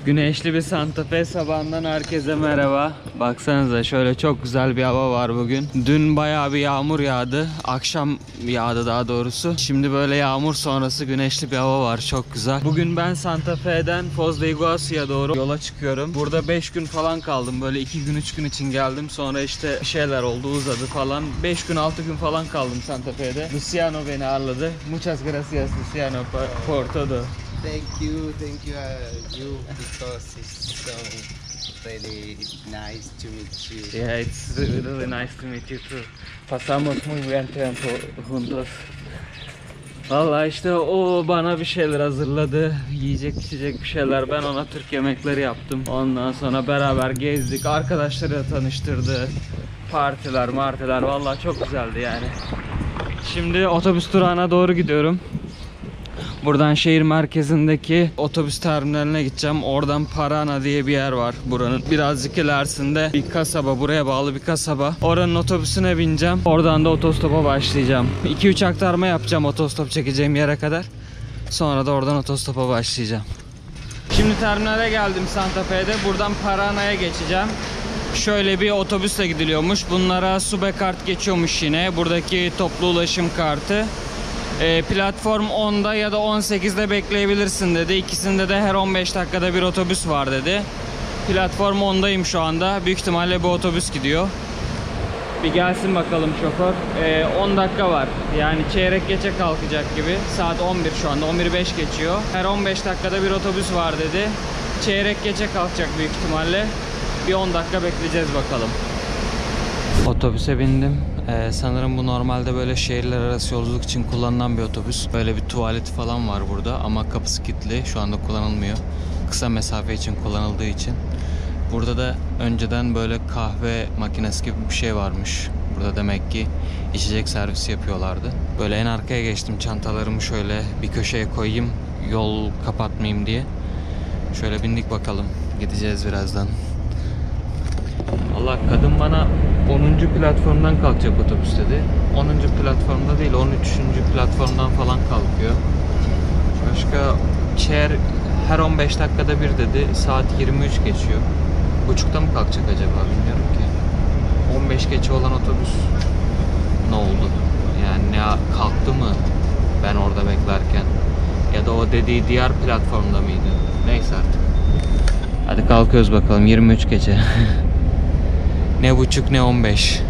Güneşli bir Santa Fe sabahından herkese merhaba. Baksanıza şöyle çok güzel bir hava var bugün. Dün bayağı bir yağmur yağdı. Akşam yağdı daha doğrusu. Şimdi böyle yağmur sonrası güneşli bir hava var. Çok güzel. Bugün ben Santa Fe'den Foz de Iguaçu'ya doğru yola çıkıyorum. Burada 5 gün falan kaldım. Böyle 2 gün 3 gün için geldim. Sonra işte bir şeyler oldu, uzadı falan. 5 gün 6 gün falan kaldım Santa Fe'de. Luciano beni ağırladı. Muchas gracias Luciano por todo. Thank you because it's so really nice to meet you. Yeah, it's really nice to meet you too. Pasamos muy buen tiempo juntos. Vallahi işte o bana bir şeyler hazırladı. Yiyecek içecek bir şeyler. Ben ona Türk yemekleri yaptım. Ondan sonra beraber gezdik. Arkadaşlarıyla tanıştırdı. Partiler, martiler. Vallahi çok güzeldi yani. Şimdi otobüs durağına doğru gidiyorum. Buradan şehir merkezindeki otobüs terminaline gideceğim. Oradan Parana diye bir yer var buranın. Birazcık ilerisinde bir kasaba, buraya bağlı bir kasaba. Oranın otobüsüne bineceğim. Oradan da otostopa başlayacağım. 2-3 aktarma yapacağım otostop çekeceğim yere kadar. Sonra da oradan otostopa başlayacağım. Şimdi terminale geldim Santa Fe'de. Buradan Parana'ya geçeceğim. Şöyle bir otobüsle gidiliyormuş. Bunlara Sube kart geçiyormuş yine. Buradaki toplu ulaşım kartı. Platform 10'da ya da 18'de bekleyebilirsin dedi. İkisinde de her 15 dakikada bir otobüs var dedi. Platform 10'dayım şu anda. Büyük ihtimalle bu otobüs gidiyor. Bir gelsin bakalım şoför. 10 dakika var. Yani çeyrek geçe kalkacak gibi. Saat 11 şu anda. 11:05 geçiyor. Her 15 dakikada bir otobüs var dedi. Çeyrek geçe kalkacak büyük ihtimalle. Bir 10 dakika bekleyeceğiz bakalım. Otobüse bindim. Sanırım bu normalde böyle şehirler arası yolculuk için kullanılan bir otobüs. Böyle bir tuvaleti falan var burada ama kapısı kilitli. Şu anda kullanılmıyor. Kısa mesafe için kullanıldığı için. Burada da önceden böyle kahve makinesi gibi bir şey varmış. Burada demek ki içecek servisi yapıyorlardı. Böyle en arkaya geçtim. Çantalarımı şöyle bir köşeye koyayım. Yol kapatmayayım diye. Şöyle bindik bakalım. Gideceğiz birazdan. Allah, kadın bana 10. platformdan kalkacak otobüs dedi. 10. platformda değil, 13. platformdan falan kalkıyor. Başka her 15 dakikada bir dedi. Saat 23 geçiyor. Buçukta mı kalkacak acaba, bilmiyorum ki. 15 geçe olan otobüs ne oldu? Yani ne kalktı mı ben orada beklerken? Ya da o dediği diğer platformda mıydı? Neyse artık. Hadi kalkıyoruz bakalım, 23 geçe. Ne buçuk ne 15.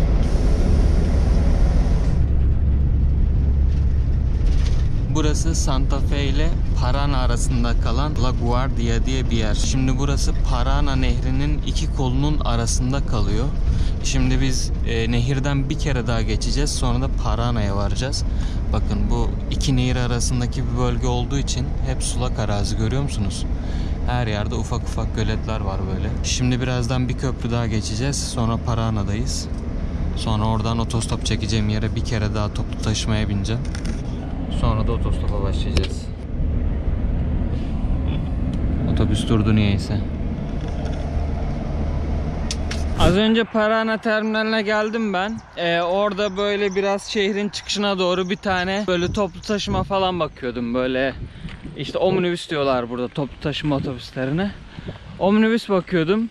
Burası Santa Fe ile Parana arasında kalan La Guardia diye bir yer. Şimdi burası Parana nehrinin iki kolunun arasında kalıyor. Şimdi biz nehirden bir kere daha geçeceğiz. Sonra da Parana'ya varacağız. Bakın bu iki nehir arasındaki bir bölge olduğu için hep sulak arazi, görüyor musunuz? Her yerde ufak ufak göletler var böyle. Şimdi birazdan bir köprü daha geçeceğiz. Sonra Parana'dayız. Sonra oradan otostop çekeceğim yere bir kere daha toplu taşımaya bineceğim. Sonra da otostopa başlayacağız. Otobüs durdu niyeyse. Az önce Parana terminaline geldim ben. Orada böyle biraz şehrin çıkışına doğru bir tane böyle toplu taşıma falan bakıyordum. Böyle işte omnibüs diyorlar burada toplu taşıma otobüslerine. Omnibüs bakıyordum.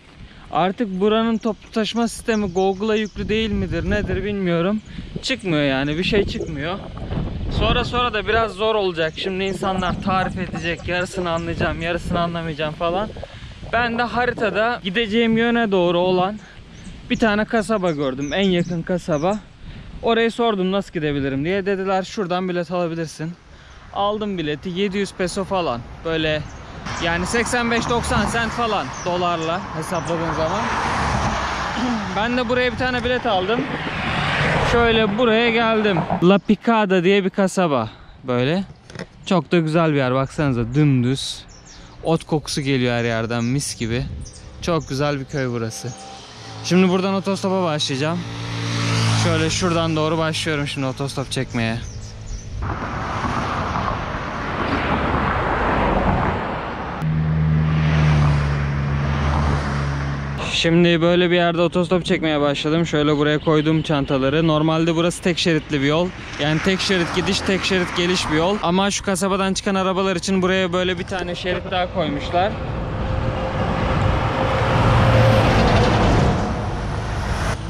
Artık buranın toplu taşıma sistemi Google'a yüklü değil midir nedir bilmiyorum. Çıkmıyor yani, bir şey çıkmıyor. Sonra da biraz zor olacak. Şimdi insanlar tarif edecek. Yarısını anlayacağım, yarısını anlamayacağım falan. Ben de haritada gideceğim yöne doğru olan bir tane kasaba gördüm. En yakın kasaba. Orayı sordum nasıl gidebilirim diye. Dediler şuradan bilet alabilirsin. Aldım bileti, 700 peso falan. Böyle yani 85-90 sent falan dolarla hesapladığın zaman. Ben de buraya bir tane bilet aldım. Şöyle buraya geldim. La Picada diye bir kasaba. Böyle. Çok da güzel bir yer. Baksanıza dümdüz. Ot kokusu geliyor her yerden, mis gibi. Çok güzel bir köy burası. Şimdi buradan otostopa başlayacağım. Şöyle şuradan doğru başlıyorum şimdi otostop çekmeye. Şimdi böyle bir yerde otostop çekmeye başladım. Şöyle buraya koydum çantaları. Normalde burası tek şeritli bir yol. Yani tek şerit gidiş, tek şerit geliş bir yol. Ama şu kasabadan çıkan arabalar için buraya böyle bir tane şerit daha koymuşlar.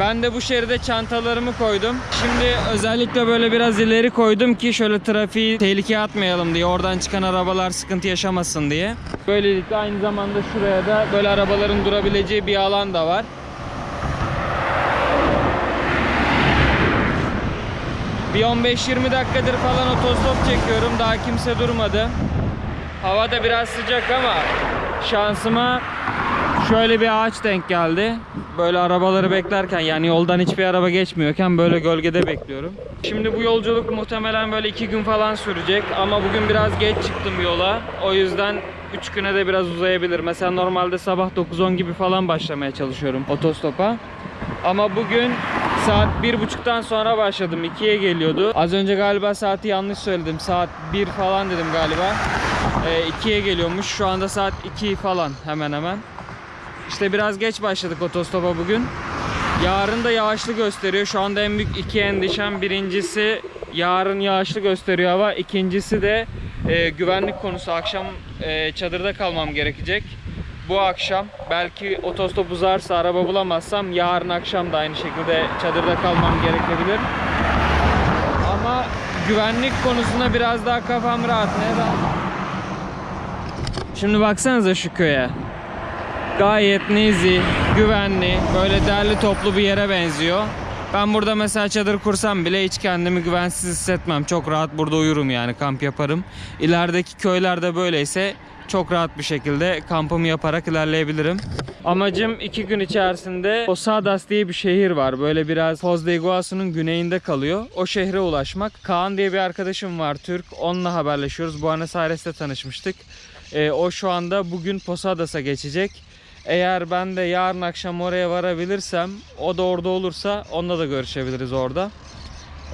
Ben de bu şeride çantalarımı koydum. Şimdi özellikle böyle biraz ileri koydum ki şöyle trafiği tehlikeye atmayalım diye. Oradan çıkan arabalar sıkıntı yaşamasın diye. Böylelikle aynı zamanda şuraya da böyle arabaların durabileceği bir alan da var. Bir 15-20 dakikadır falan otostop çekiyorum. Daha kimse durmadı. Hava da biraz sıcak ama şansıma şöyle bir ağaç denk geldi. Böyle arabaları beklerken, yani yoldan hiçbir araba geçmiyorken böyle gölgede bekliyorum. Şimdi bu yolculuk muhtemelen böyle 2 gün falan sürecek. Ama bugün biraz geç çıktım yola. O yüzden 3 güne de biraz uzayabilir. Mesela normalde sabah 9-10 gibi falan başlamaya çalışıyorum otostopa. Ama bugün saat 1.30'dan sonra başladım. 2'ye geliyordu. Az önce galiba saati yanlış söyledim. Saat 1 falan dedim galiba. 2'ye geliyormuş. Şu anda saat 2 falan hemen hemen. İşte biraz geç başladık otostopa bugün. Yarın da yağışlı gösteriyor. Şu anda en büyük iki endişem, birincisi yarın yağışlı gösteriyor hava. İkincisi de güvenlik konusu. Akşam çadırda kalmam gerekecek. Bu akşam belki otostop uzarsa, araba bulamazsam yarın akşam da aynı şekilde çadırda kalmam gerekebilir. Ama güvenlik konusunda biraz daha kafam rahat. Neden? Şimdi baksanıza şu köye. Gayet nezih, güvenli, böyle derli toplu bir yere benziyor. Ben burada mesela çadır kursam bile hiç kendimi güvensiz hissetmem. Çok rahat burada uyurum, yani kamp yaparım. İlerideki köylerde böyleyse çok rahat bir şekilde kampımı yaparak ilerleyebilirim. Amacım 2 gün içerisinde Posadas diye bir şehir var. Böyle biraz Foz de Iguaçu'nun güneyinde kalıyor. O şehre ulaşmak. Kaan diye bir arkadaşım var, Türk. Onunla haberleşiyoruz. Buenos Aires'te tanışmıştık. O şu anda bugün Posadas'a geçecek. Eğer ben de yarın akşam oraya varabilirsem, o da orada olursa onunla da görüşebiliriz orada.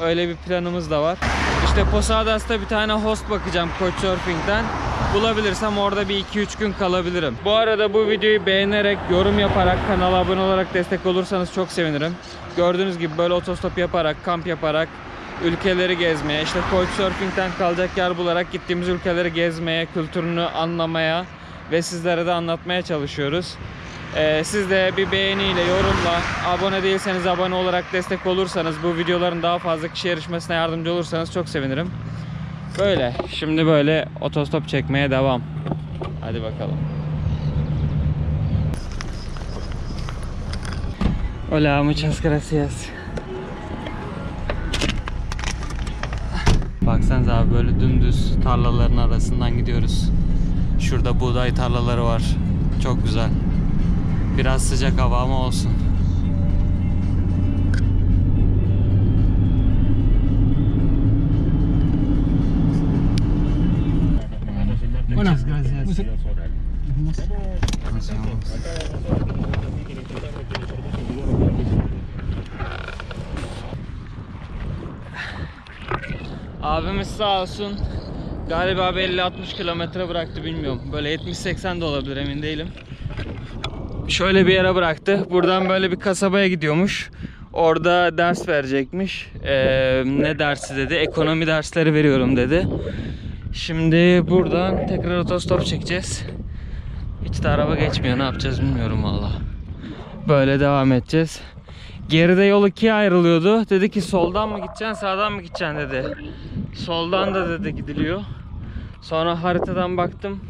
Öyle bir planımız da var. İşte Posadas'ta bir tane host bakacağım Couchsurfing'den. Bulabilirsem orada bir 2-3 gün kalabilirim. Bu arada bu videoyu beğenerek, yorum yaparak, kanala abone olarak destek olursanız çok sevinirim. Gördüğünüz gibi böyle otostop yaparak, kamp yaparak, ülkeleri gezmeye, işte Couchsurfing'den kalacak yer bularak gittiğimiz ülkeleri gezmeye, kültürünü anlamaya ve sizlere de anlatmaya çalışıyoruz. Siz de bir beğeniyle, yorumla, abone değilseniz abone olarak destek olursanız, bu videoların daha fazla kişiye erişmesine yardımcı olursanız çok sevinirim. Böyle. Şimdi böyle otostop çekmeye devam. Hadi bakalım. Hola, muchas gracias. Baksanıza abi, böyle dümdüz tarlaların arasından gidiyoruz. Şurada buğday tarlaları var. Çok güzel. Biraz sıcak hava ama olsun. Muchas gracias. Abimiz sağ olsun. Galiba 50-60 kilometre bıraktı, bilmiyorum. Böyle 70-80 de olabilir, emin değilim. Şöyle bir yere bıraktı. Buradan böyle bir kasabaya gidiyormuş. Orada ders verecekmiş. Ne dersi dedi? Ekonomi dersleri veriyorum dedi. Şimdi buradan tekrar otostop çekeceğiz. Hiç de araba geçmiyor. Ne yapacağız bilmiyorum valla. Böyle devam edeceğiz. Geride yol ikiye ayrılıyordu. Dedi ki soldan mı gideceksin, sağdan mı gideceksin dedi. Soldan da dedi gidiliyor. Sonra haritadan baktım.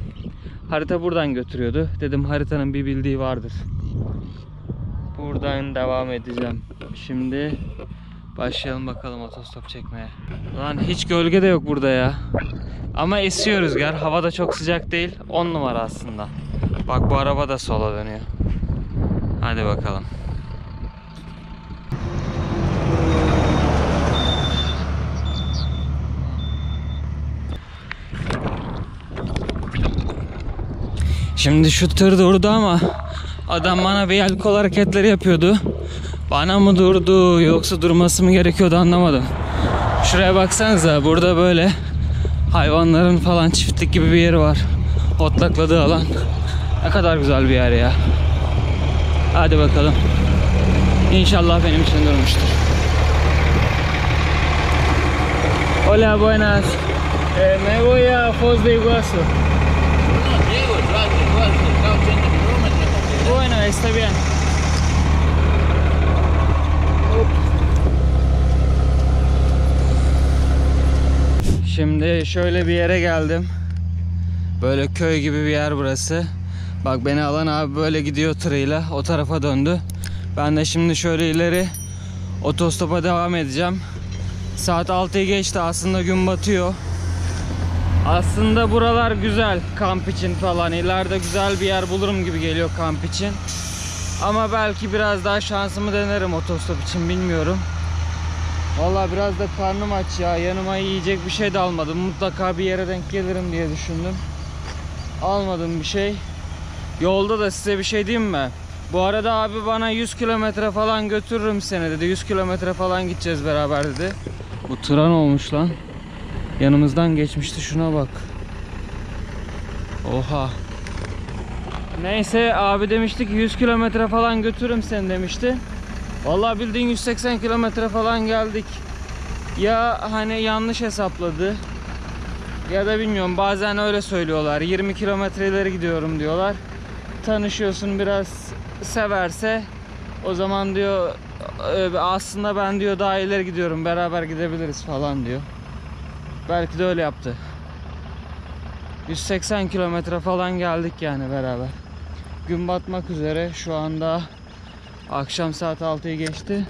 Harita buradan götürüyordu. Dedim haritanın bir bildiği vardır. Buradan devam edeceğim. Şimdi başlayalım bakalım otostop çekmeye. Lan hiç gölge de yok burada ya. Ama esiyor rüzgar. Hava da çok sıcak değil. 10 numara aslında. Bak bu araba da sola dönüyor. Hadi bakalım. Şimdi şu tır durdu ama adam bana bir el kol hareketleri yapıyordu. Bana mı durdu yoksa durması mı gerekiyordu anlamadım. Şuraya baksanıza, burada böyle hayvanların falan çiftlik gibi bir yeri var. Otlakladığı alan. Ne kadar güzel bir yer ya. Hadi bakalım. İnşallah benim için durmuştur. Hola, buenas. Me voy a Foz de Iguaçu. Bueno, está bien. Şimdi şöyle bir yere geldim. Böyle köy gibi bir yer burası. Bak beni alan abi böyle gidiyor tırıyla. O tarafa döndü. Ben de şimdi şöyle ileri otostopa devam edeceğim. Saat 6'yı geçti. Aslında gün batıyor. Aslında buralar güzel kamp için falan. İleride güzel bir yer bulurum gibi geliyor kamp için. Ama belki biraz daha şansımı denerim otostop için, bilmiyorum. Vallahi biraz da karnım aç ya. Yanıma yiyecek bir şey de almadım. Mutlaka bir yere denk gelirim diye düşündüm. Almadım bir şey. Yolda da size bir şey diyeyim mi? Bu arada abi bana 100 kilometre falan götürürüm seni dedi. 100 kilometre falan gideceğiz beraber dedi. Bu tren olmuş lan. Yanımızdan geçmişti, şuna bak. Oha. Neyse abi demişti ki 100 kilometre falan götürürüm seni demişti. Vallahi bildiğin 180 kilometre falan geldik. Ya hani yanlış hesapladı ya da bilmiyorum, bazen öyle söylüyorlar. 20 kilometre ileri gidiyorum diyorlar. Tanışıyorsun, biraz severse o zaman diyor aslında ben diyor daha ileri gidiyorum, beraber gidebiliriz falan diyor. Belki de öyle yaptı. 180 kilometre falan geldik yani beraber. Gün batmak üzere şu anda, akşam saat 6'yı geçti.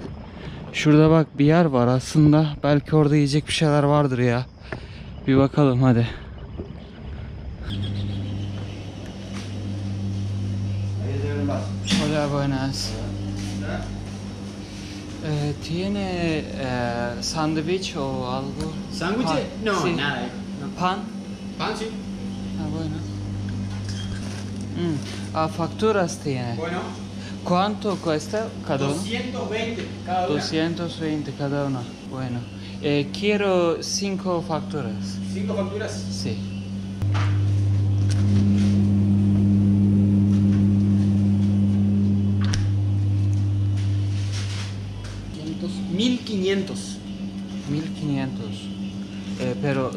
Şurada bak bir yer var aslında. Belki orada yiyecek bir şeyler vardır ya. Bir bakalım hadi. Hola, buenas. ¿Tiene sándwich o algo? ¿Sándwich? Pan. No, Sí. nada. No. Pan. ¿Pan sí? Ah, bueno. Facturas tiene. Bueno, ¿Cuánto cuesta cada uno? 220 cada una. 220 cada uno. Bueno. Quiero 5 facturas. 5 facturas. Sí. $1500. 1500. 1500. Pero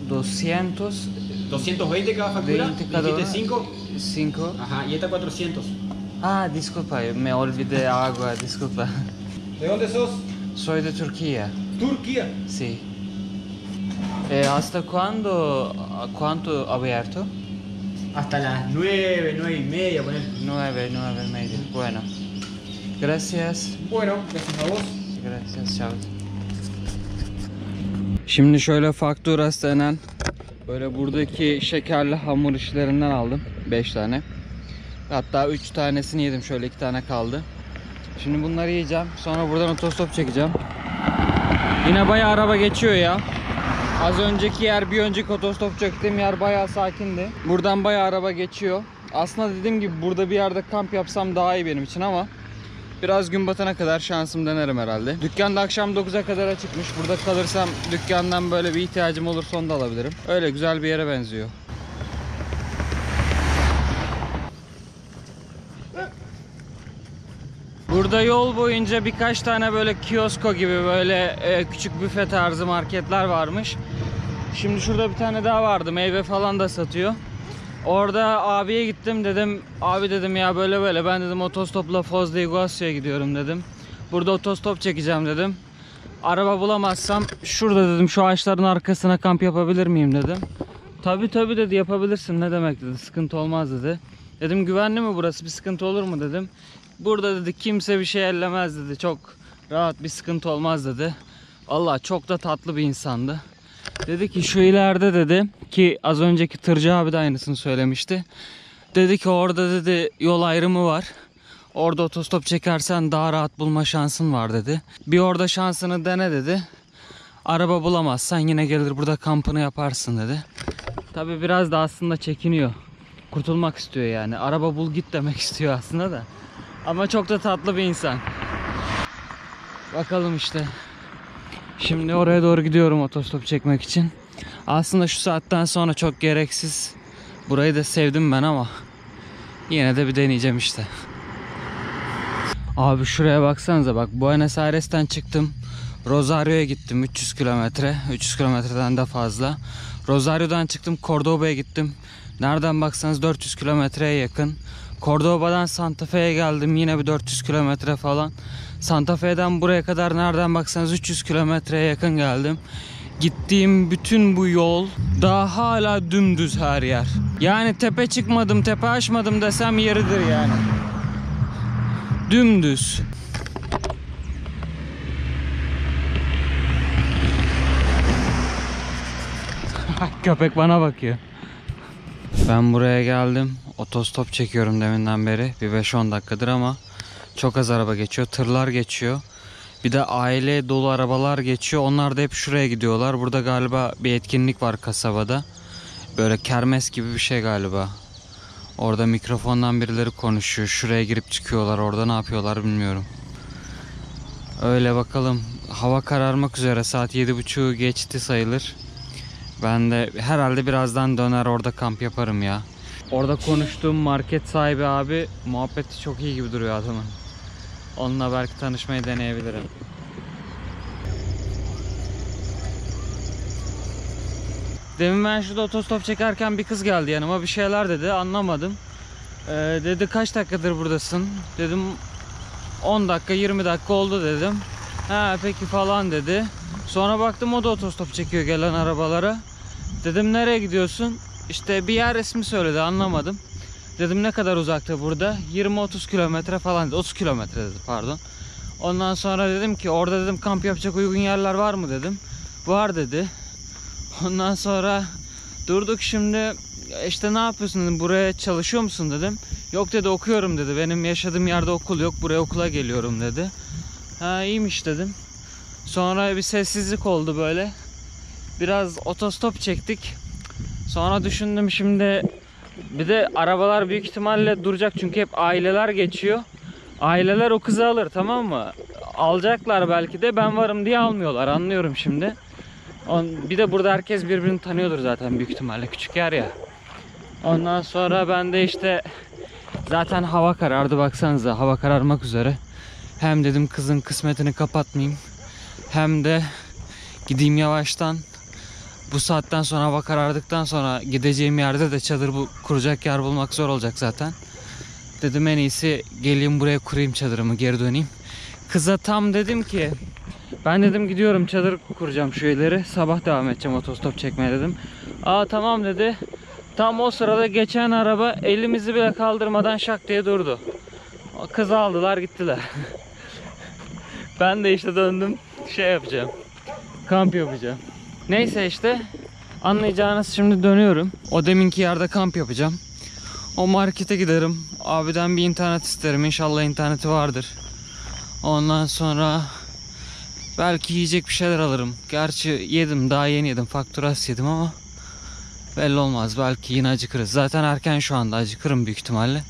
200. 220 cada factura. 20 cada Dijiste una. 5. 5. Ajá, y esta 400. Ah, disculpa, me olvidé agua, disculpa. ¿De dónde sos? Soy de Turquía. Turquía. Sí. ¿Hasta cuánto abierto? Hasta las 9, 9 y media, poner. 9, 9 y media. Bueno. Gracias. Bueno, gracias a vos. Gracias, chao. Şimdi şöyle fakturas denen böyle buradaki şekerli hamur işlerinden aldım 5 tane. Hatta 3 tanesini yedim, şöyle 2 tane kaldı. Şimdi bunları yiyeceğim. Sonra buradan otostop çekeceğim. Yine bayağı araba geçiyor ya. Az önceki yer, bir önceki otostop çektiğim yer bayağı sakindi. Buradan bayağı araba geçiyor. Aslında dediğim gibi burada bir yerde kamp yapsam daha iyi benim için ama biraz gün batana kadar şansım denerim herhalde. Dükkan da akşam 9'a kadar açıkmış. Burada kalırsam dükkandan böyle bir ihtiyacım olursa onu da alabilirim. Öyle güzel bir yere benziyor. Burada yol boyunca birkaç tane böyle kiosko gibi böyle küçük büfe tarzı marketler varmış. Şimdi şurada bir tane daha vardı. Meyve falan da satıyor. Orada abiye gittim, dedim abi dedim ya böyle böyle ben dedim otostopla Foz de Iguaçu'ya gidiyorum dedim. Burada otostop çekeceğim dedim. Araba bulamazsam şurada dedim şu ağaçların arkasına kamp yapabilir miyim dedim. Tabi tabi dedi, yapabilirsin, ne demek dedi, sıkıntı olmaz dedi. Dedim güvenli mi burası, bir sıkıntı olur mu dedim. Burada dedi kimse bir şey ellemez dedi, çok rahat, bir sıkıntı olmaz dedi. Vallahi çok da tatlı bir insandı. Dedi ki şu ileride dedi, ki az önceki tırcı abi de aynısını söylemişti. Dedi ki orada dedi yol ayrımı var. Orada otostop çekersen daha rahat bulma şansın var dedi. Bir orada şansını dene dedi. Araba bulamazsan yine gelir burada kampını yaparsın dedi. Tabi biraz da aslında çekiniyor. Kurtulmak istiyor yani. Araba bul git demek istiyor aslında da. Ama çok da tatlı bir insan. Bakalım işte. Şimdi oraya doğru gidiyorum otostop çekmek için. Aslında şu saatten sonra çok gereksiz. Burayı da sevdim ben ama yine de bir deneyeceğim işte. Abi şuraya baksanıza bak. Buenos Aires'ten çıktım. Rosario'ya gittim 300 kilometre. 300 kilometreden de fazla. Rosario'dan çıktım Cordoba'ya gittim. Nereden baksanız 400 kilometreye yakın. Cordoba'dan Santa Fe'ye geldim, yine bir 400 kilometre falan. Santa Fe'den buraya kadar nereden baksanız 300 kilometreye yakın geldim. Gittiğim bütün bu yol daha hala dümdüz her yer. Yani tepe çıkmadım, tepe aşmadım desem yeridir yani. Dümdüz. Köpek bana bakıyor. Ben buraya geldim. Otostop çekiyorum deminden beri. Bir 5-10 dakikadır ama çok az araba geçiyor. Tırlar geçiyor. Bir de aile dolu arabalar geçiyor. Onlar da hep şuraya gidiyorlar. Burada galiba bir etkinlik var kasabada. Böyle kermes gibi bir şey galiba. Orada mikrofondan birileri konuşuyor. Şuraya girip çıkıyorlar. Orada ne yapıyorlar bilmiyorum. Öyle bakalım. Hava kararmak üzere. Saat 7.30'u geçti sayılır. Ben de herhalde birazdan döner orada kamp yaparım ya. Orada konuştuğum market sahibi abi muhabbeti çok iyi gibi duruyor adamın. Onunla belki tanışmayı deneyebilirim. Demin ben şurada otostop çekerken bir kız geldi yanıma, bir şeyler dedi, anlamadım. Dedi kaç dakikadır buradasın? Dedim 10 dakika 20 dakika oldu dedim. Ha peki falan dedi. Sonra baktım o da otostop çekiyor gelen arabalara. Dedim nereye gidiyorsun? İşte bir yer ismi söyledi, anlamadım. Dedim ne kadar uzakta burada? 20-30 kilometre falan dedi. 30 kilometre dedi pardon. Ondan sonra dedim ki orada dedim kamp yapacak uygun yerler var mı dedim. Var dedi. Ondan sonra durduk şimdi, işte ne yapıyorsun dedim, buraya çalışıyor musun dedim. Yok dedi, okuyorum dedi. Benim yaşadığım yerde okul yok, buraya okula geliyorum dedi. Ha iyiymiş dedim. Sonra bir sessizlik oldu böyle. Biraz otostop çektik. Sonra düşündüm şimdi, bir de arabalar büyük ihtimalle duracak çünkü hep aileler geçiyor. Aileler o kızı alır, tamam mı? Alacaklar belki de, ben varım diye almıyorlar, anlıyorum şimdi. Bir de burada herkes birbirini tanıyordur zaten büyük ihtimalle, küçük yer ya. Ondan sonra ben de işte zaten hava karardı, baksanıza hava kararmak üzere. Hem dedim kızın kısmetini kapatmayayım, hem de gideyim yavaştan. Bu saatten sonra hava karardıktan sonra gideceğim yerde de çadır kuracak yer bulmak zor olacak zaten. Dedim en iyisi geleyim buraya kurayım çadırımı, geri döneyim. Kıza tam dedim ki ben dedim gidiyorum çadır kuracağım şu ileri, sabah devam edeceğim otostop çekmeye dedim. Aa tamam dedi. Tam o sırada geçen araba elimizi bile kaldırmadan şak diye durdu. O kızı aldılar gittiler. Ben de işte döndüm şey yapacağım, kamp yapacağım. Neyse işte anlayacağınız, şimdi dönüyorum. O deminki yerde kamp yapacağım. O markete giderim. Abiden bir internet isterim. İnşallah interneti vardır. Ondan sonra belki yiyecek bir şeyler alırım. Gerçi yedim, daha yeni yedim. Fakturas yedim ama belli olmaz. Belki yine acıkırız. Zaten erken şu anda, acıkırım büyük ihtimalle.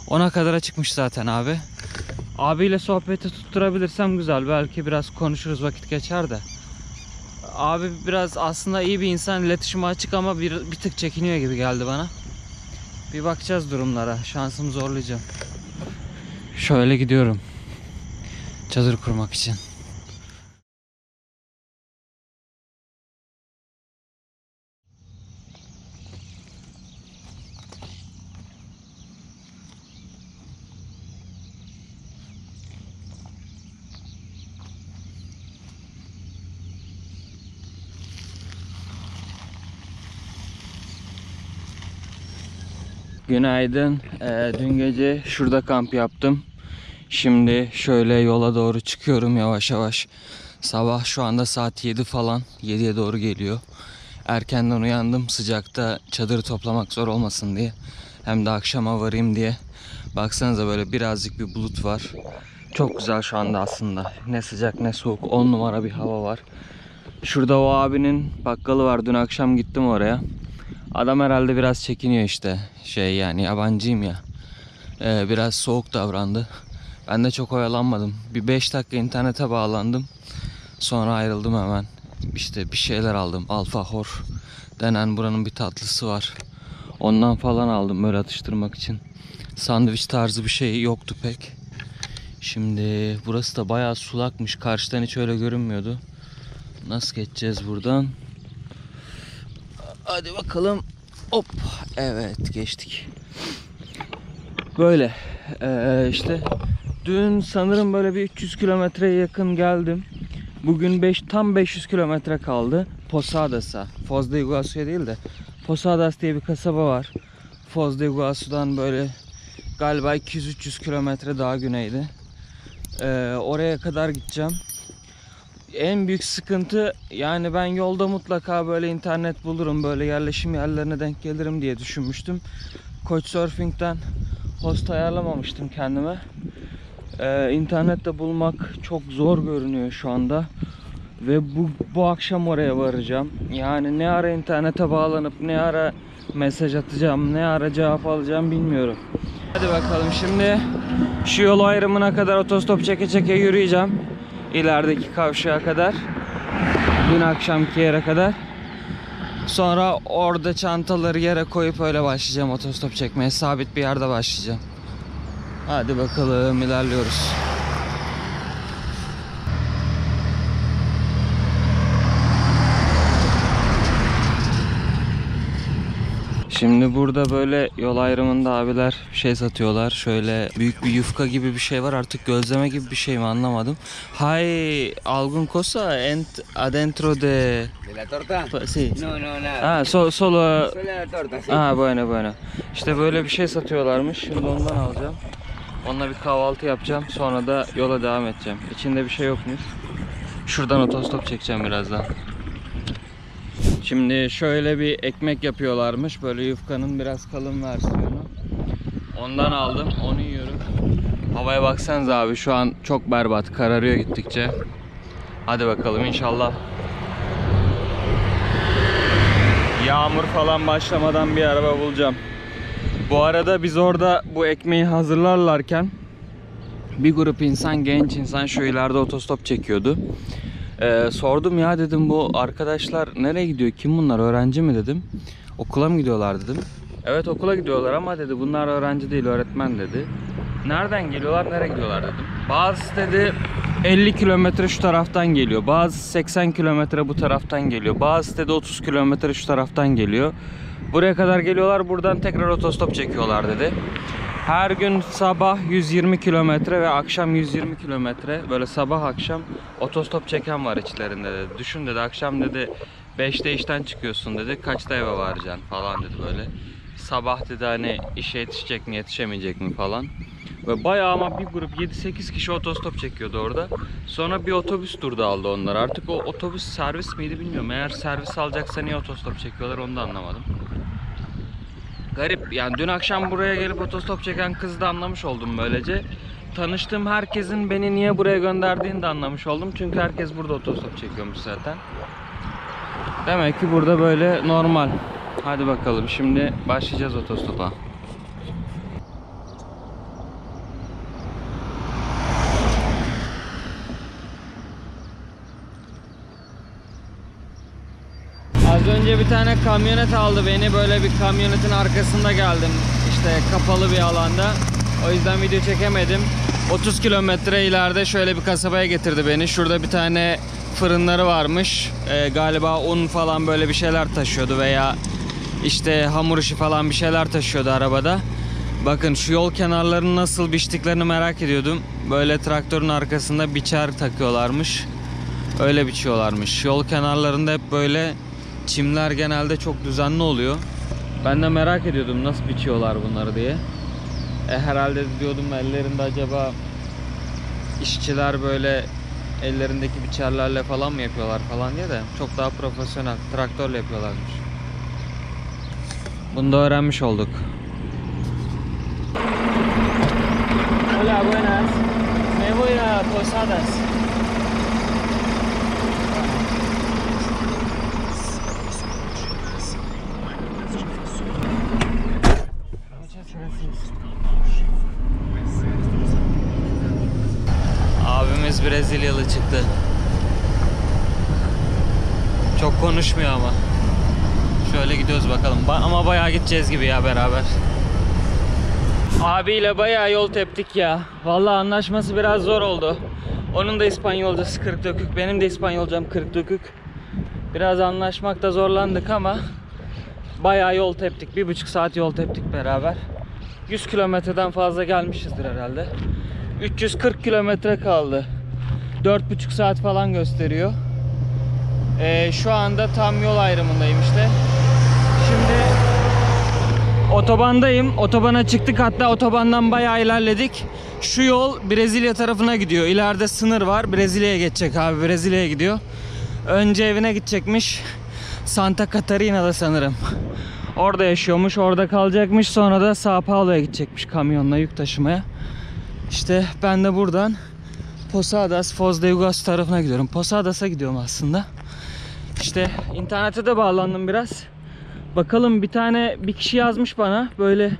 10'a kadar açıkmış zaten abi. Abiyle sohbeti tutturabilirsem güzel. Belki biraz konuşuruz, vakit geçer de. Abi biraz aslında iyi bir insan, iletişime açık ama bir tık çekiniyor gibi geldi bana. Bir bakacağız durumlara. Şansımı zorlayacağım. Şöyle gidiyorum çadır kurmak için. Günaydın. Dün gece şurada kamp yaptım. Şimdi şöyle yola doğru çıkıyorum yavaş yavaş. Sabah şu anda saat 7 falan. 7'ye doğru geliyor. Erkenden uyandım. Sıcakta çadırı toplamak zor olmasın diye. Hem de akşama varayım diye. Baksanıza böyle birazcık bir bulut var. Çok güzel şu anda aslında. Ne sıcak ne soğuk. 10 numara bir hava var. Şurada o abinin bakkalı var. Dün akşam gittim oraya. Adam herhalde biraz çekiniyor işte. Yani yabancıyım ya. Biraz soğuk davrandı. Ben de çok oyalanmadım. Bir 5 dakika internete bağlandım. Sonra ayrıldım hemen. İşte bir şeyler aldım. Alfahor denen buranın bir tatlısı var. Ondan falan aldım böyle atıştırmak için. Sandviç tarzı bir şey yoktu pek. Şimdi burası da bayağı sulakmış. Karşıdan hiç öyle görünmüyordu. Nasıl geçeceğiz buradan? Hadi bakalım. Hop. Evet geçtik. Böyle işte dün sanırım böyle bir 300 kilometreye yakın geldim. Bugün tam 500 kilometre kaldı Posadas'a. Foz de Iguaçu'ya değil de Posadas diye bir kasaba var. Foz de Iguaçu'dan böyle galiba 200-300 kilometre daha güneyde. Oraya kadar gideceğim. En büyük sıkıntı, yani ben yolda mutlaka böyle internet bulurum, böyle yerleşim yerlerine denk gelirim diye düşünmüştüm. Couchsurfing'den host ayarlamamıştım kendime. İnternette bulmak çok zor görünüyor şu anda. Ve bu akşam oraya varacağım. Yani ne ara internete bağlanıp ne ara mesaj atacağım, ne ara cevap alacağım bilmiyorum. Hadi bakalım, şimdi şu yol ayrımına kadar otostop çeke çeke yürüyeceğim. İlerideki kavşağa kadar. Dün akşamki yere kadar. Sonra orada çantaları yere koyup öyle başlayacağım otostop çekmeye. Sabit bir yerde başlayacağım. Hadi bakalım, ilerliyoruz. Şimdi burada böyle yol ayrımında abiler bir şey satıyorlar. Şöyle büyük bir yufka gibi bir şey var. Artık gözleme gibi bir şey mi anlamadım. Hay algún cosa adentro de la torta? Sí. No, nada. Solo Solo la torta, sí. bueno. İşte böyle bir şey satıyorlarmış. Şimdi ondan alacağım. Onunla bir kahvaltı yapacağım. Sonra da yola devam edeceğim. İçinde bir şey yokmuş. Şuradan otostop çekeceğim birazdan. Şimdi şöyle bir ekmek yapıyorlarmış. Böyle yufkanın biraz kalın versiyonu. Ondan aldım. Onu yiyorum. Havaya baksanıza abi, şu an çok berbat. Kararıyor gittikçe. Hadi bakalım, inşallah yağmur falan başlamadan bir araba bulacağım. Bu arada biz orada bu ekmeği hazırlarlarken bir grup insan, genç insan şu ileride otostop çekiyordu. Sordum, ya dedim, bu arkadaşlar nereye gidiyor? Kim bunlar? Öğrenci mi dedim. Okula mı gidiyorlar dedim. Evet, okula gidiyorlar ama dedi bunlar öğrenci değil, öğretmen dedi. Nereden geliyorlar, nereye gidiyorlar dedim. Bazısı dedi 50 kilometre şu taraftan geliyor. Bazısı 80 kilometre bu taraftan geliyor. Bazısı dedi 30 kilometre şu taraftan geliyor. Buraya kadar geliyorlar, buradan tekrar otostop çekiyorlar dedi. Her gün sabah 120 kilometre ve akşam 120 kilometre, böyle sabah akşam otostop çeken var içlerinde dedi. Düşün dedi, akşam dedi 5'te işten çıkıyorsun dedi, kaçta eve varacaksın falan dedi böyle. Sabah dedi hani işe yetişecek mi yetişemeyecek mi falan. Ve bayağı, ama bir grup 7-8 kişi otostop çekiyordu orada. Sonra bir otobüs durdu, aldı onlar. Artık o otobüs servis miydi bilmiyorum. Eğer servis alacaksa niye otostop çekiyorlar onu da anlamadım. Garip yani, dün akşam buraya gelip otostop çeken kızı da anlamış oldum böylece. Tanıştığım herkesin beni niye buraya gönderdiğini de anlamış oldum. Çünkü herkes burada otostop çekiyormuş zaten. Demek ki burada böyle normal. Hadi bakalım, şimdi başlayacağız otostopa. Az önce bir tane kamyonet aldı beni. Böyle bir kamyonetin arkasında geldim. İşte kapalı bir alanda. O yüzden video çekemedim. 30 kilometre ileride şöyle bir kasabaya getirdi beni. Şurada bir tane fırınları varmış. Galiba un falan böyle bir şeyler taşıyordu veya işte hamur işi falan bir şeyler taşıyordu arabada. Bakın şu yol kenarlarını nasıl biçtiklerini merak ediyordum. Böyle traktörün arkasında biçer takıyorlarmış. Öyle biçiyorlarmış. Yol kenarlarında hep böyle çimler genelde çok düzenli oluyor. Ben de merak ediyordum nasıl biçiyorlar bunları diye. Herhalde diyordum ellerinde acaba işçiler böyle ellerindeki biçerlerle falan mı yapıyorlar falan diye, de çok daha profesyonel traktörle yapıyorlarmış. Bunu da öğrenmiş olduk. Hola, buenas. Me voy a Posadas. Abimiz Brezilyalı çıktı. Çok konuşmuyor ama. Şöyle gidiyoruz bakalım. Ama bayağı gideceğiz gibi ya beraber. Abiyle bayağı yol teptik ya. Vallahi anlaşması biraz zor oldu. Onun da İspanyolcası kırık dökük, benim de İspanyolcam kırık dökük. Biraz anlaşmakta zorlandık ama bayağı yol teptik. 1,5 saat yol teptik beraber. 100 kilometreden fazla gelmişizdir herhalde. 340 kilometre kaldı. 4,5 saat falan gösteriyor. Şu anda tam yol ayrımındayım işte. Şimdi otobandayım. Otobana çıktık, hatta otobandan bayağı ilerledik. Şu yol Brezilya tarafına gidiyor. İleride sınır var. Brezilya'ya geçecek abi. Brezilya'ya gidiyor. Önce evine gidecekmiş. Santa Catarina'da sanırım. Orada yaşıyormuş. Orada kalacakmış. Sonra da São Paulo'ya gidecekmiş kamyonla yük taşımaya. İşte ben de buradan Posadas, Foz de Iguaçu tarafına gidiyorum. Posadas'a gidiyorum aslında. İşte internete de bağlandım biraz. Bakalım, bir kişi yazmış bana böyle,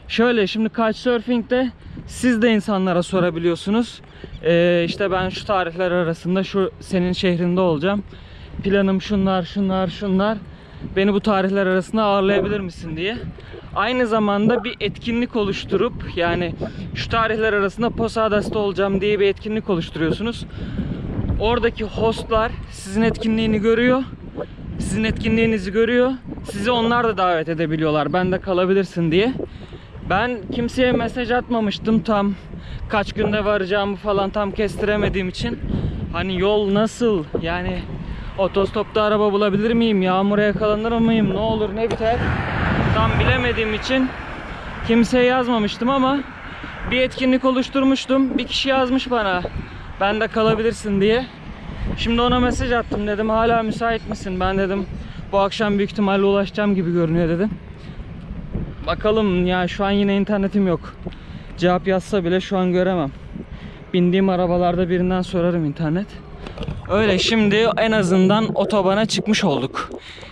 şöyle, şimdi Couchsurfing'de siz de insanlara sorabiliyorsunuz. İşte ben şu tarihler arasında şu senin şehrinde olacağım. Planım şunlar. Beni bu tarihler arasında ağırlayabilir misin diye. Aynı zamanda bir etkinlik oluşturup, yani şu tarihler arasında Posadas'ta olacağım diye bir etkinlik oluşturuyorsunuz. Oradaki hostlar sizin etkinliğini görüyor. Sizin etkinliğinizi görüyor. Sizi onlar da davet edebiliyorlar. Ben de kalabilirsin diye. Ben kimseye mesaj atmamıştım, tam kaç günde varacağımı falan tam kestiremediğim için. Hani yol nasıl, yani otostopta araba bulabilir miyim, yağmura yakalanır mıyım, ne olur ne biter tam bilemediğim için kimseye yazmamıştım, ama bir etkinlik oluşturmuştum. Bir kişi yazmış bana, ben de kalabilirsin diye. Şimdi ona mesaj attım, dedim hala müsait misin? Ben dedim bu akşam büyük ihtimalle ulaşacağım gibi görünüyor dedim. Bakalım ya, şu an yine internetim yok. Cevap yazsa bile şu an göremem. Bindiğim arabalarda birinden sorarım internet. Öyle, şimdi en azından otobana çıkmış olduk.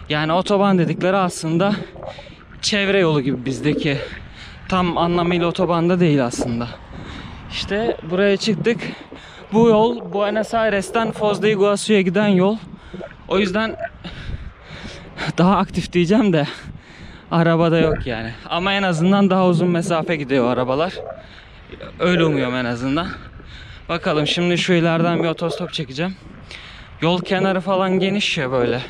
Yani otoban dedikleri aslında çevre yolu gibi bizdeki. Tam anlamıyla otobanda değil aslında. İşte buraya çıktık. Bu yol Buenos Aires'ten Foz de Iguaçu'ya giden yol. O yüzden daha aktif diyeceğim de arabada yok yani. Ama en azından daha uzun mesafe gidiyor arabalar. Öyle umuyorum en azından. Bakalım, şimdi şu ileriden bir otostop çekeceğim. Yol kenarı falan geniş ya böyle.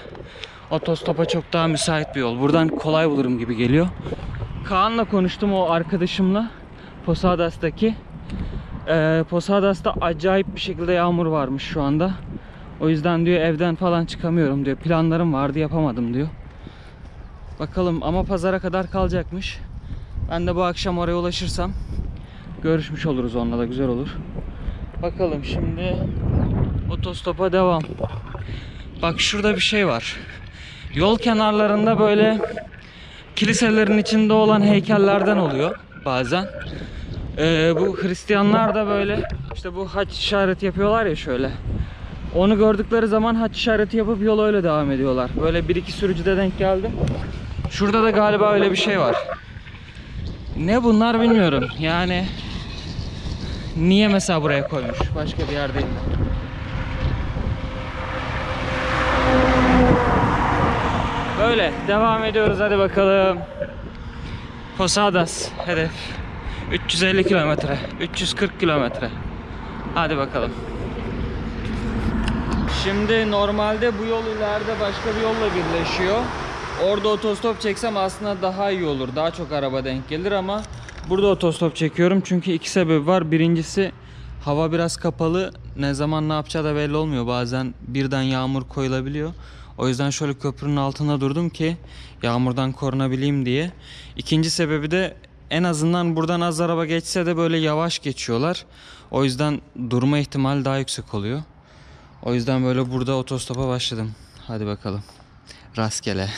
Otostopa çok daha müsait bir yol. Buradan kolay bulurum gibi geliyor. Kaan'la konuştum, o arkadaşımla. Posadas'taki. Posadas'ta acayip bir şekilde yağmur varmış şu anda. O yüzden diyor evden falan çıkamıyorum diyor. Planlarım vardı, yapamadım diyor. Bakalım, ama pazara kadar kalacakmış. Ben de bu akşam oraya ulaşırsam görüşmüş oluruz onunla, da güzel olur. Bakalım, şimdi otostopa devam. Bak, şurada bir şey var. Yol kenarlarında böyle kiliselerin içinde olan heykellerden oluyor bazen. Bu Hristiyanlar da böyle işte bu haç işareti yapıyorlar ya şöyle. Onu gördükleri zaman haç işareti yapıp yola öyle devam ediyorlar. Böyle bir iki sürücüde denk geldim. Şurada da galiba öyle bir şey var. Ne bunlar bilmiyorum. Yani niye mesela buraya koymuş? Başka bir yer değil. Böyle devam ediyoruz, hadi bakalım. Posadas hedef 350 kilometre, 340 kilometre. Hadi bakalım. Şimdi normalde bu yol ileride başka bir yolla birleşiyor. Orada otostop çeksem aslında daha iyi olur. Daha çok araba denk gelir, ama burada otostop çekiyorum çünkü iki sebebi var. Birincisi, hava biraz kapalı. Ne zaman ne yapacağı da belli olmuyor. Bazen birden yağmur koyulabiliyor. O yüzden şöyle köprünün altında durdum ki yağmurdan korunabileyim diye. İkinci sebebi de, en azından buradan az araba geçse de böyle yavaş geçiyorlar. O yüzden durma ihtimali daha yüksek oluyor. O yüzden böyle burada otostopa başladım. Hadi bakalım. Rastgele.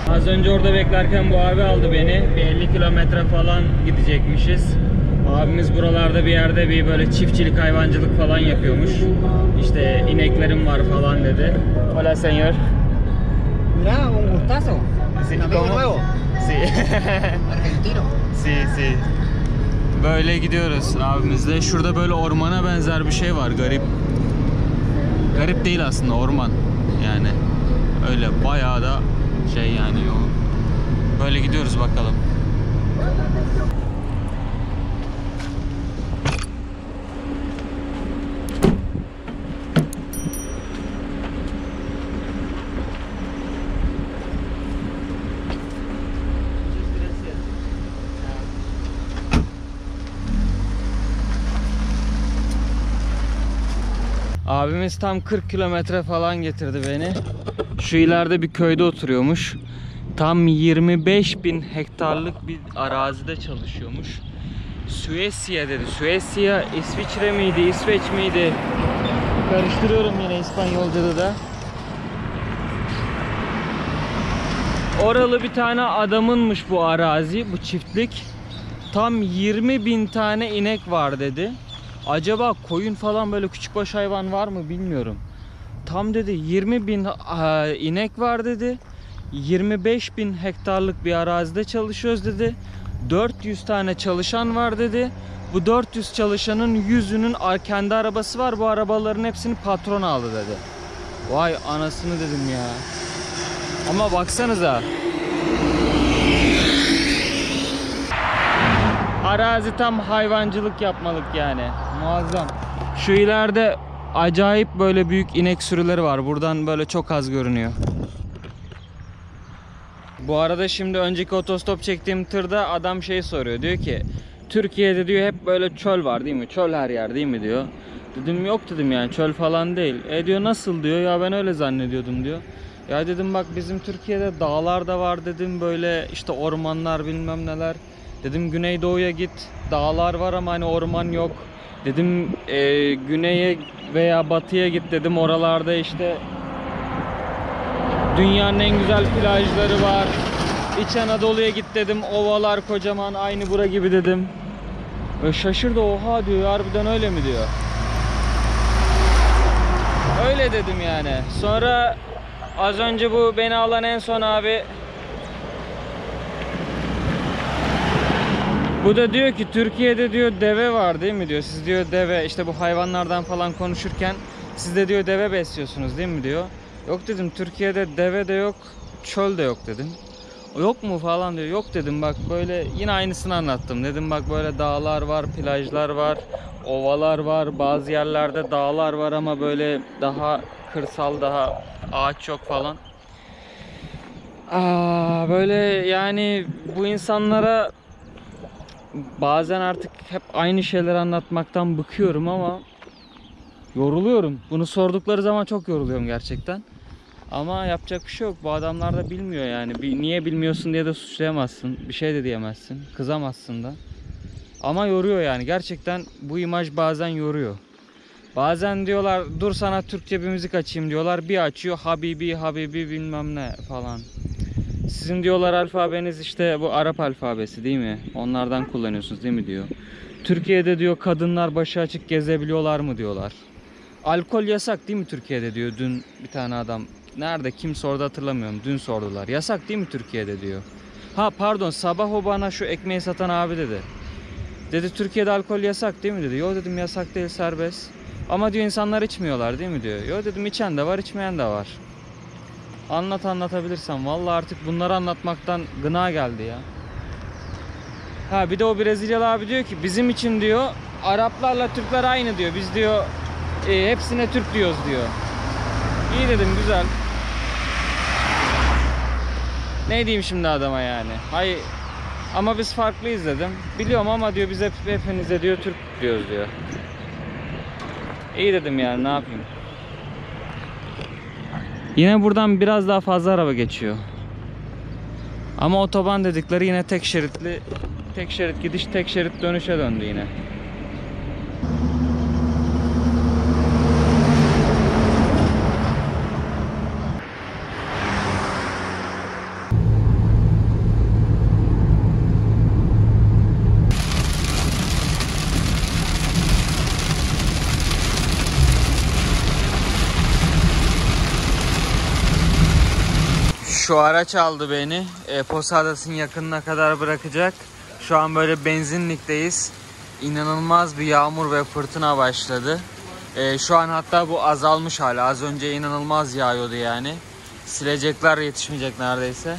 Az önce orada beklerken bu abi aldı beni. Bir 50 kilometre falan gidecekmişiz. Abimiz buralarda bir yerde bir böyle çiftçilik, hayvancılık falan yapıyormuş. İşte ineklerim var falan dedi. Hola señor. Mira, un gustazo. Sí, Amigo ¿cómo? nuevo. Sí. Argentino. Sí. Böyle gidiyoruz abimizle. Şurada böyle ormana benzer bir şey var, garip. Garip değil aslında, orman. Yani öyle bayağı da şey yani yol. Böyle gidiyoruz bakalım. Abimiz tam 40 kilometre falan getirdi beni. Şu ileride bir köyde oturuyormuş. Tam 25.000 hektarlık bir arazide çalışıyormuş. Suecia dedi. Suecia İsviçre miydi, İsveç miydi? Karıştırıyorum yine İspanyolca'da da. Oralı bir tane adamınmış bu arazi, bu çiftlik. Tam 20.000 tane inek var dedi. Acaba koyun falan böyle küçükbaş hayvan var mı bilmiyorum. Tam dedi 20.000 inek var dedi. 25.000 hektarlık bir arazide çalışıyoruz dedi. 400 tane çalışan var dedi. Bu 400 çalışanın 100'ünün kendi arabası var. Bu arabaların hepsini patron aldı dedi. Vay anasını dedim ya. Ama baksanıza. Arazi tam hayvancılık yapmalık yani. Muazzam. Şu ileride acayip böyle büyük inek sürüleri var. Buradan böyle çok az görünüyor. Bu arada şimdi önceki otostop çektiğim tırda adam şey soruyor. Diyor ki Türkiye'de diyor hep böyle çöl var değil mi? Çöl her yer değil mi diyor. Dedim yok dedim yani çöl falan değil. Diyor nasıl diyor. Ya ben öyle zannediyordum diyor. Ya dedim bak bizim Türkiye'de dağlar da var dedim. Böyle işte ormanlar bilmem neler. Dedim Güneydoğu'ya git. Dağlar var ama hani orman yok. Dedim güneye veya batıya git dedim. Oralarda işte dünyanın en güzel plajları var. İç Anadolu'ya git dedim. Ovalar kocaman aynı bura gibi dedim. Şaşırdı, oha diyor, harbiden öyle mi diyor. Öyle dedim yani. Sonra az önce bu beni alan en son abi, bu da diyor ki Türkiye'de diyor deve var değil mi diyor. Siz diyor deve işte bu hayvanlardan falan konuşurken siz de diyor deve besliyorsunuz değil mi diyor. Yok dedim Türkiye'de deve de yok, çöl de yok dedim. Yok mu falan diyor. Yok dedim bak böyle yine aynısını anlattım. Dedim bak böyle dağlar var, plajlar var, ovalar var. Bazı yerlerde dağlar var ama böyle daha kırsal, daha ağaç yok falan. Böyle yani bu insanlara bazen artık hep aynı şeyleri anlatmaktan bıkıyorum ama yoruluyorum. Bunu sordukları zaman çok yoruluyorum gerçekten. Ama yapacak bir şey yok. Bu adamlar da bilmiyor yani. Niye bilmiyorsun diye de suçlayamazsın. Bir şey de diyemezsin. Kızamazsın da. Ama yoruyor yani. Gerçekten bu imaj bazen yoruyor. Bazen diyorlar dur sana Türkçe bir müzik açayım diyorlar. Bir açıyor Habibi Habibi bilmem ne falan. Sizin diyorlar alfabeniz işte bu Arap alfabesi değil mi? Onlardan kullanıyorsunuz değil mi diyor. Türkiye'de diyor kadınlar başı açık gezebiliyorlar mı diyorlar. Alkol yasak değil mi Türkiye'de diyor dün bir tane adam. Nerede kim sordu hatırlamıyorum. Dün sordular. Yasak değil mi Türkiye'de diyor. Ha pardon sabah o bana şu ekmeği satan abi dedi. Dedi Türkiye'de alkol yasak değil mi dedi. Yo dedim yasak değil serbest. Ama diyor insanlar içmiyorlar değil mi diyor. Yo dedim içen de var içmeyen de var. Anlatabilirsem. Vallahi artık bunları anlatmaktan gına geldi ya. Ha bir de o Brezilyalı abi diyor ki bizim için diyor Araplarla Türkler aynı diyor. Biz diyor hepsine Türk diyoruz diyor. İyi dedim güzel. Ne diyeyim şimdi adama yani. Hayır ama biz farklıyız dedim. Biliyorum ama diyor biz hepinize diyor Türk diyoruz diyor. İyi dedim yani ne yapayım. Yine buradan biraz daha fazla araba geçiyor. Ama otoban dedikleri yine tek şeritli, tek şerit gidiş tek şerit dönüşe döndü yine. Şu araç aldı beni. Posadas'ın yakınına kadar bırakacak. Şu an böyle benzinlikteyiz. İnanılmaz bir yağmur ve fırtına başladı. Şu an hatta bu azalmış hala. Az önce inanılmaz yağıyordu yani. Silecekler yetişmeyecek neredeyse.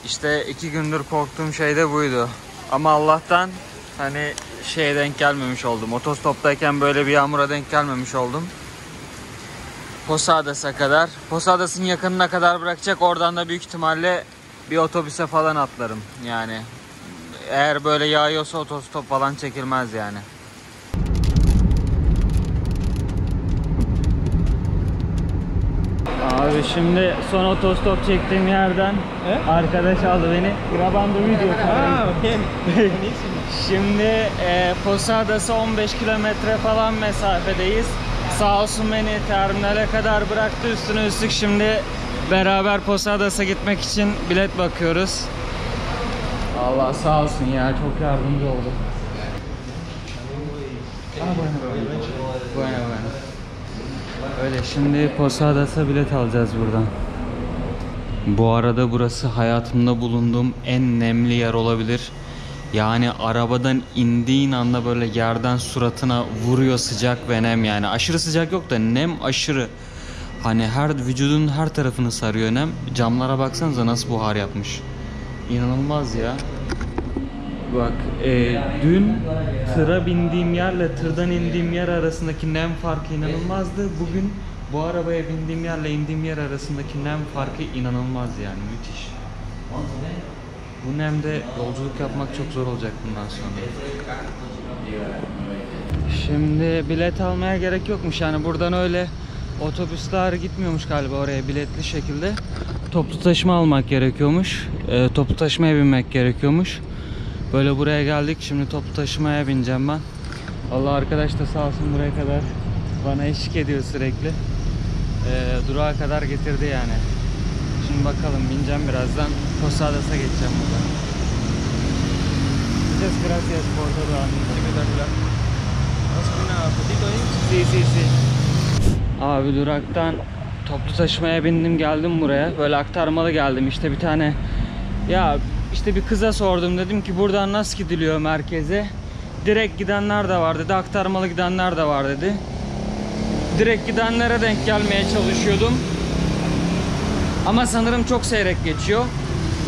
İşte 2 gündür korktuğum şey de buydu. Ama Allah'tan hani şeye denk gelmemiş oldum. Otostoptayken böyle bir yağmura denk gelmemiş oldum. Posadas'a kadar. Posadas'ın yakınına kadar bırakacak. Oradan da büyük ihtimalle bir otobüse falan atlarım. Yani eğer böyle yağıyorsa otostop falan çekilmez yani. Abi şimdi son otostop çektiğim yerden arkadaş aldı beni. Grabando video. ok. Şimdi Posadas'a 15 kilometre falan mesafedeyiz. Sağ olsun beni terminale kadar bıraktı, üstüne üstlük şimdi beraber Posadas'a gitmek için bilet bakıyoruz. Allah sağ olsun ya, çok yardımcı oldu. Bueno. Öyle şimdi Posadas'a bilet alacağız buradan. Bu arada burası hayatımda bulunduğum en nemli yer olabilir. Yani arabadan indiğin anda böyle yerden suratına vuruyor sıcak ve nem yani. Aşırı sıcak yok da nem aşırı. Hani vücudun her tarafını sarıyor nem. Camlara baksanıza nasıl buhar yapmış. İnanılmaz ya. Bak dün tıra bindiğim yerle tırdan indiğim yer arasındaki nem farkı inanılmazdı. Bugün bu arabaya bindiğim yerle indiğim yer arasındaki nem farkı inanılmaz yani, müthiş. Bu nemde yolculuk yapmak çok zor olacak bundan sonra. Şimdi bilet almaya gerek yokmuş yani, buradan öyle otobüsler gitmiyormuş galiba oraya biletli şekilde. Toplu taşıma almak gerekiyormuş. Toplu taşımaya binmek gerekiyormuş. Böyle buraya geldik, şimdi toplu taşımaya bineceğim ben. Allah arkadaş da sağ olsun buraya kadar bana eşlik ediyor sürekli. Durağa kadar getirdi yani. Şimdi bakalım, bineceğim birazdan. Posadas'a geçeceğim buradan. Muchas gracias por todo, amigo. Sí. Abi duraktan toplu taşımaya bindim, geldim buraya. Böyle aktarmalı geldim. İşte bir tane, ya işte bir kıza sordum, dedim ki buradan nasıl gidiliyor merkeze? Direkt gidenler de var dedi, aktarmalı gidenler de var dedi. Direkt gidenlere denk gelmeye çalışıyordum. Ama sanırım çok seyrek geçiyor.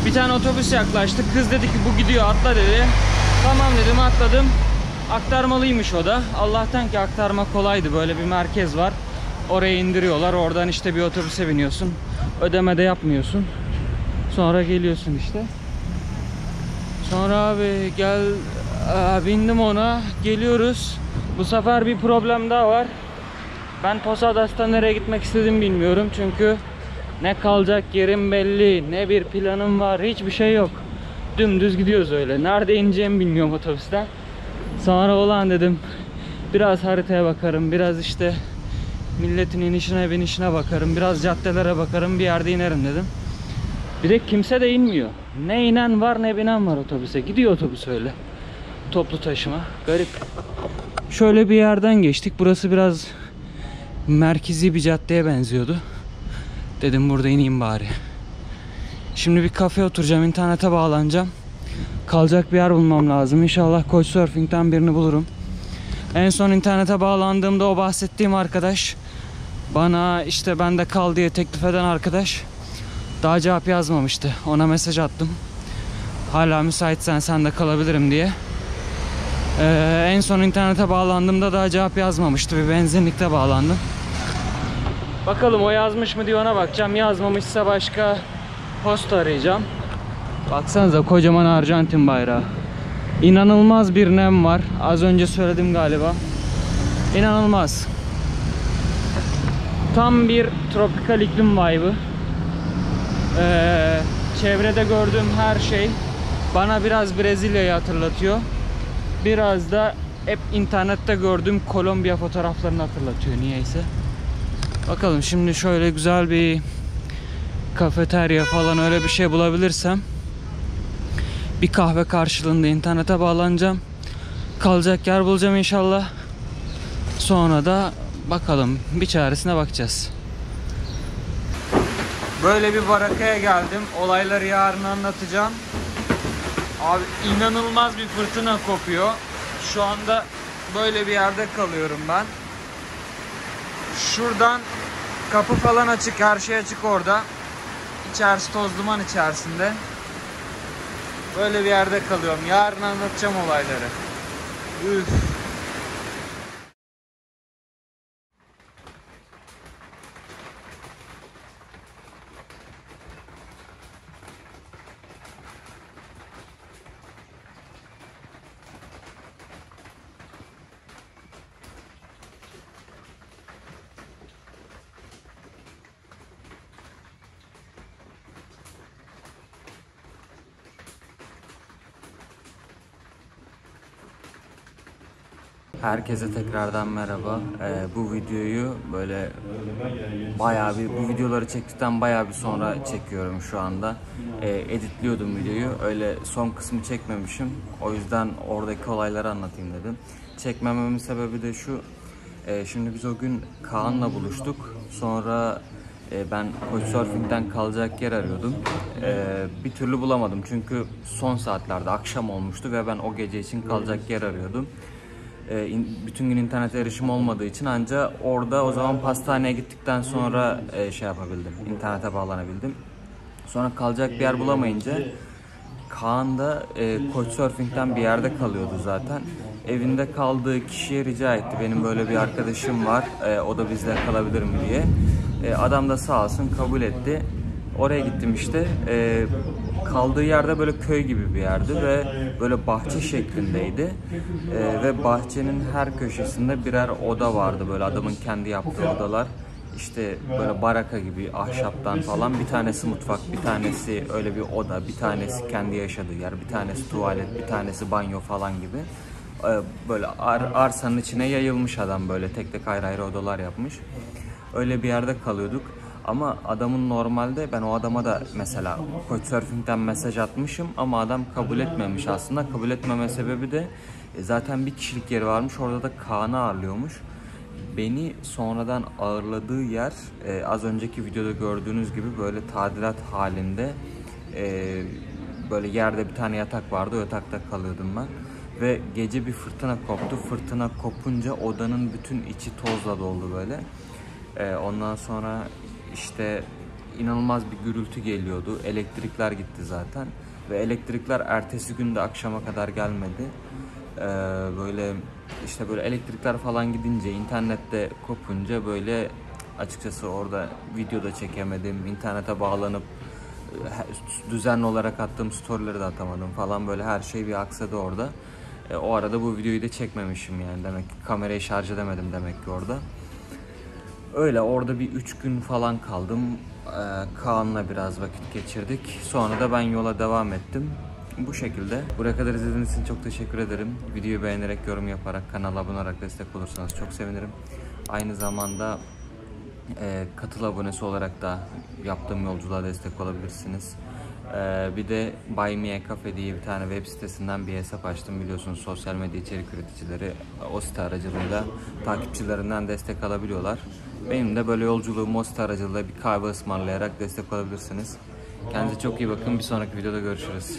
Bir tane otobüs yaklaştı. Kız dedi ki bu gidiyor, atla dedi. Tamam dedim, atladım. Aktarmalıymış o da. Allah'tan ki aktarma kolaydı. Böyle bir merkez var. Oraya indiriyorlar. Oradan işte bir otobüse biniyorsun. Ödeme de yapmıyorsun. Sonra geliyorsun işte. Sonra abi bindim ona. Geliyoruz. Bu sefer bir problem daha var. Ben Posadas'ta nereye gitmek istediğimi bilmiyorum. Çünkü ne kalacak yerim belli, ne bir planım var, hiçbir şey yok. Dümdüz gidiyoruz öyle. Nerede ineceğimi bilmiyorum otobüsten. Sonra olan dedim, biraz haritaya bakarım, biraz işte milletin inişine binişine bakarım, biraz caddelere bakarım, bir yerde inerim dedim. Bir de kimse de inmiyor. Ne inen var ne binen var otobüse. Gidiyor otobüs öyle. Toplu taşıma. Garip. Şöyle bir yerden geçtik. Burası biraz merkezi bir caddeye benziyordu. Dedim burada ineyim bari. Şimdi bir kafeye oturacağım, internete bağlanacağım. Kalacak bir yer bulmam lazım. İnşallah Couchsurfing'den birini bulurum. En son internete bağlandığımda o bahsettiğim arkadaş, bana işte bende kal diye teklif eden arkadaş daha cevap yazmamıştı. Ona mesaj attım. Hala müsaitsen sen de kalabilirim diye. En son internete bağlandığımda daha cevap yazmamıştı. Bir benzinlikte bağlandım. Bakalım o yazmış mı diye ona bakacağım. Yazmamışsa başka post arayacağım. Baksanıza kocaman Arjantin bayrağı. İnanılmaz bir nem var. Az önce söyledim galiba. İnanılmaz. Tam bir tropikal iklim vibe'ı. Çevrede gördüğüm her şey bana biraz Brezilya'yı hatırlatıyor. Biraz da hep internette gördüğüm Kolombiya fotoğraflarını hatırlatıyor niyeyse. Bakalım şimdi şöyle güzel bir kafeterya falan öyle bir şey bulabilirsem bir kahve karşılığında internete bağlanacağım. Kalacak yer bulacağım inşallah. Sonra da bakalım, bir çaresine bakacağız. Böyle bir barakaya geldim. Olayları yarın anlatacağım. Abi inanılmaz bir fırtına kopuyor. Şu anda böyle bir yerde kalıyorum ben. Şuradan kapı falan açık, her şey açık orada. İçerisi toz duman içerisinde. Böyle bir yerde kalıyorum. Yarın anlatacağım olayları. Üf. Herkese tekrardan merhaba. Bu videoyu böyle bu videoları çektikten bayağı bir sonra çekiyorum şu anda. Editliyordum videoyu. Öyle son kısmı çekmemişim. O yüzden oradaki olayları anlatayım dedim. Çekmememin sebebi de şu. Şimdi biz o gün Kaan'la buluştuk. Sonra ben Couchsurfing'den kalacak yer arıyordum. Bir türlü bulamadım çünkü son saatlerde akşam olmuştu ve ben o gece için kalacak yer arıyordum. Bütün gün internete erişim olmadığı için ancak orada o zaman pastaneye gittikten sonra şey yapabildim, internete bağlanabildim. Sonra kalacak bir yer bulamayınca Kaan da Couchsurfing'den bir yerde kalıyordu zaten. Evinde kaldığı kişiye rica etti. Benim böyle bir arkadaşım var, o da bizde kalabilir mi diye. Adam da sağ olsun kabul etti. Oraya gittim işte. Kaldığı yerde böyle köy gibi bir yerdi ve böyle bahçe şeklindeydi. Ve bahçenin her köşesinde birer oda vardı. Böyle adamın kendi yaptığı odalar. İşte böyle baraka gibi ahşaptan falan, bir tanesi mutfak, bir tanesi öyle bir oda, bir tanesi kendi yaşadığı yer, bir tanesi tuvalet, bir tanesi banyo falan gibi. Böyle arsanın içine yayılmış adam, böyle tek tek ayrı ayrı odalar yapmış. Öyle bir yerde kalıyorduk. Ama adamın normalde, ben o adama da mesela Couchsurfing'den mesaj atmışım ama adam kabul etmemiş aslında. Kabul etmeme sebebi de zaten bir kişilik yeri varmış, orada da Kaan'ı ağırlıyormuş. Beni sonradan ağırladığı yer az önceki videoda gördüğünüz gibi böyle tadilat halinde, böyle yerde bir tane yatak vardı, o yatakta kalıyordum ben. Ve gece bir fırtına koptu. Fırtına kopunca odanın bütün içi tozla doldu böyle. Ondan sonra işte inanılmaz bir gürültü geliyordu. Elektrikler gitti zaten. Ve elektrikler ertesi günde akşama kadar gelmedi. Böyle işte böyle elektrikler falan gidince, internette kopunca böyle açıkçası orada video da çekemedim. İnternete bağlanıp düzenli olarak attığım storyleri de atamadım falan, böyle her şey bir aksadı orada. O arada bu videoyu da çekmemişim yani, demek ki kamerayı şarj edemedim demek ki orada. Öyle orada bir 3 gün falan kaldım. Kaan'la biraz vakit geçirdik. Sonra da ben yola devam ettim. Bu şekilde. Buraya kadar izlediğiniz için çok teşekkür ederim. Videoyu beğenerek, yorum yaparak, kanala abone olarak destek olursanız çok sevinirim. Aynı zamanda katıl abonesi olarak da yaptığım yolculuğa destek olabilirsiniz. Bir de Buy Me a Cafe diye bir tane web sitesinden bir hesap açtım, biliyorsunuz sosyal medya içerik üreticileri o site aracılığıyla takipçilerinden destek alabiliyorlar. Benim de böyle yolculuğum o site aracılığıyla bir kahve ısmarlayarak destek olabilirsiniz. Kendinize çok iyi bakın, bir sonraki videoda görüşürüz.